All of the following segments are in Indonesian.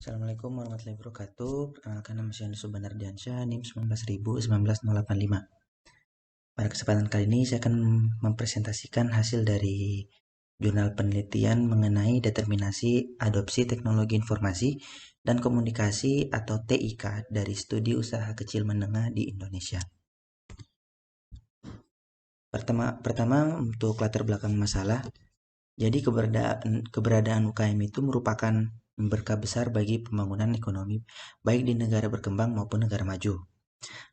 Assalamualaikum warahmatullahi wabarakatuh. Perkenalkan, nama saya Yusuf Banardiansyah, NIM 19.195. Pada kesempatan kali ini saya akan mempresentasikan hasil dari jurnal penelitian mengenai determinasi adopsi teknologi informasi dan komunikasi atau TIK dari studi usaha kecil menengah di Indonesia. Pertama untuk latar belakang masalah. Jadi keberadaan UKM itu merupakan berkah besar bagi pembangunan ekonomi baik di negara berkembang maupun negara maju.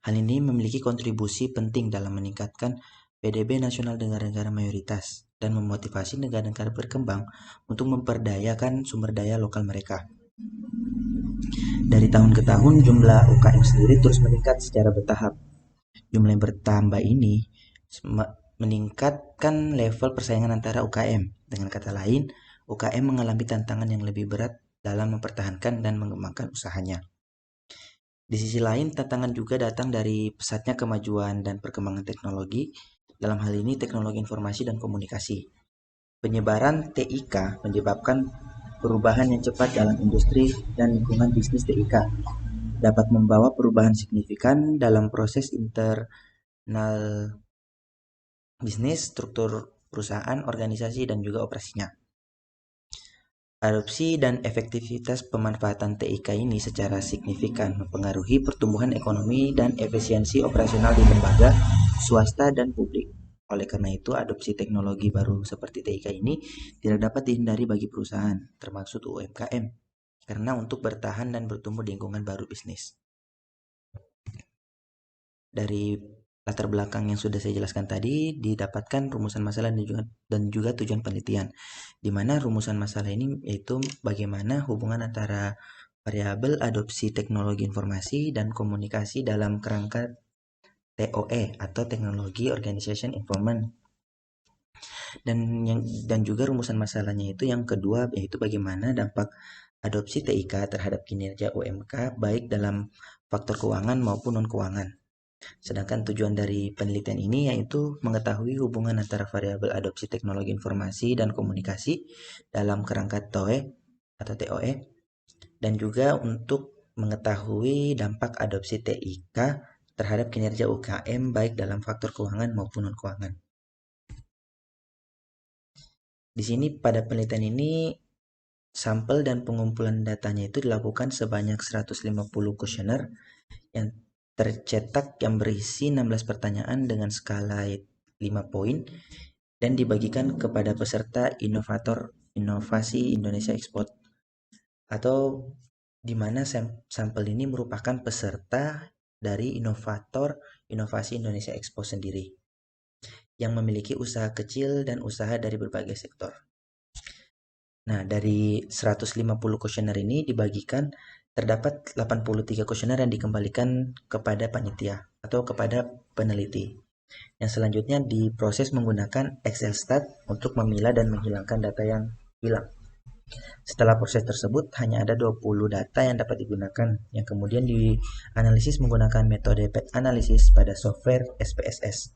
Hal ini memiliki kontribusi penting dalam meningkatkan PDB nasional negara-negara mayoritas dan memotivasi negara-negara berkembang untuk memperdayakan sumber daya lokal mereka. Dari tahun ke tahun jumlah UKM sendiri terus meningkat secara bertahap. Jumlah yang bertambah ini meningkatkan level persaingan antara UKM. Dengan kata lain, UKM mengalami tantangan yang lebih berat dalam mempertahankan dan mengembangkan usahanya. Di sisi lain, tantangan juga datang dari pesatnya kemajuan dan perkembangan teknologi, dalam hal ini teknologi informasi dan komunikasi. Penyebaran TIK menyebabkan perubahan yang cepat dalam industri dan lingkungan bisnis TIK, dapat membawa perubahan signifikan dalam proses internal bisnis, struktur perusahaan, organisasi, dan juga operasinya. Adopsi dan efektivitas pemanfaatan TIK ini secara signifikan mempengaruhi pertumbuhan ekonomi dan efisiensi operasional di lembaga, swasta, dan publik. Oleh karena itu, adopsi teknologi baru seperti TIK ini tidak dapat dihindari bagi perusahaan, termasuk UMKM, karena untuk bertahan dan bertumbuh di lingkungan baru bisnis. Dari latar belakang yang sudah saya jelaskan tadi, didapatkan rumusan masalah dan juga tujuan penelitian, di mana rumusan masalah ini yaitu bagaimana hubungan antara variabel adopsi teknologi informasi dan komunikasi dalam kerangka TOE atau Technology Organization Environment. Dan juga rumusan masalahnya itu yang kedua, yaitu bagaimana dampak adopsi TIK terhadap kinerja UMK baik dalam faktor keuangan maupun non-keuangan. Sedangkan tujuan dari penelitian ini yaitu mengetahui hubungan antara variabel adopsi teknologi informasi dan komunikasi dalam kerangka TOE atau TOE, dan juga untuk mengetahui dampak adopsi TIK terhadap kinerja UKM baik dalam faktor keuangan maupun non-keuangan. Di sini pada penelitian ini sampel dan pengumpulan datanya itu dilakukan sebanyak 150 kuesioner yang tercetak yang berisi 16 pertanyaan dengan skala 5 poin dan dibagikan kepada peserta inovator inovasi Indonesia Export, atau di mana sampel ini merupakan peserta dari inovator inovasi Indonesia Expo sendiri yang memiliki usaha kecil dan usaha dari berbagai sektor. Nah, dari 150 kuesioner ini dibagikan terdapat 83 kuesioner yang dikembalikan kepada panitia atau kepada peneliti. Yang selanjutnya diproses menggunakan Excel stat untuk memilah dan menghilangkan data yang hilang. Setelah proses tersebut, hanya ada 20 data yang dapat digunakan, yang kemudian dianalisis menggunakan metode analisis pada software SPSS.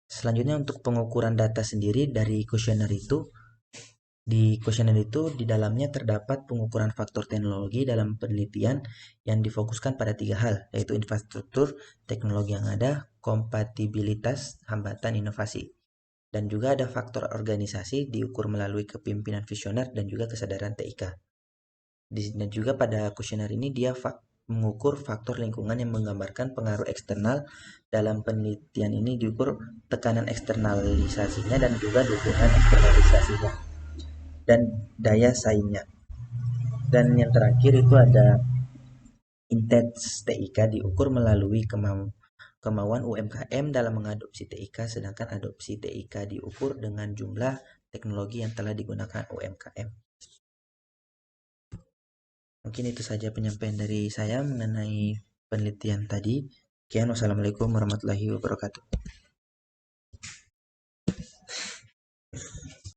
Selanjutnya untuk pengukuran data sendiri dari kuesioner itu, di dalamnya terdapat pengukuran faktor teknologi dalam penelitian yang difokuskan pada 3 hal, yaitu infrastruktur, teknologi yang ada, kompatibilitas, hambatan inovasi. Dan juga ada faktor organisasi diukur melalui kepemimpinan visioner dan juga kesadaran TIK. Dan juga pada kuesioner ini dia mengukur faktor lingkungan yang menggambarkan pengaruh eksternal. Dalam penelitian ini diukur tekanan eksternalisasinya dan juga dukungan eksternalisasinya dan daya saingnya. Dan yang terakhir itu ada intens TIK diukur melalui kemauan UMKM dalam mengadopsi TIK, sedangkan adopsi TIK diukur dengan jumlah teknologi yang telah digunakan UMKM. Mungkin itu saja penyampaian dari saya mengenai penelitian tadi. Sekian, wassalamualaikum warahmatullahi wabarakatuh.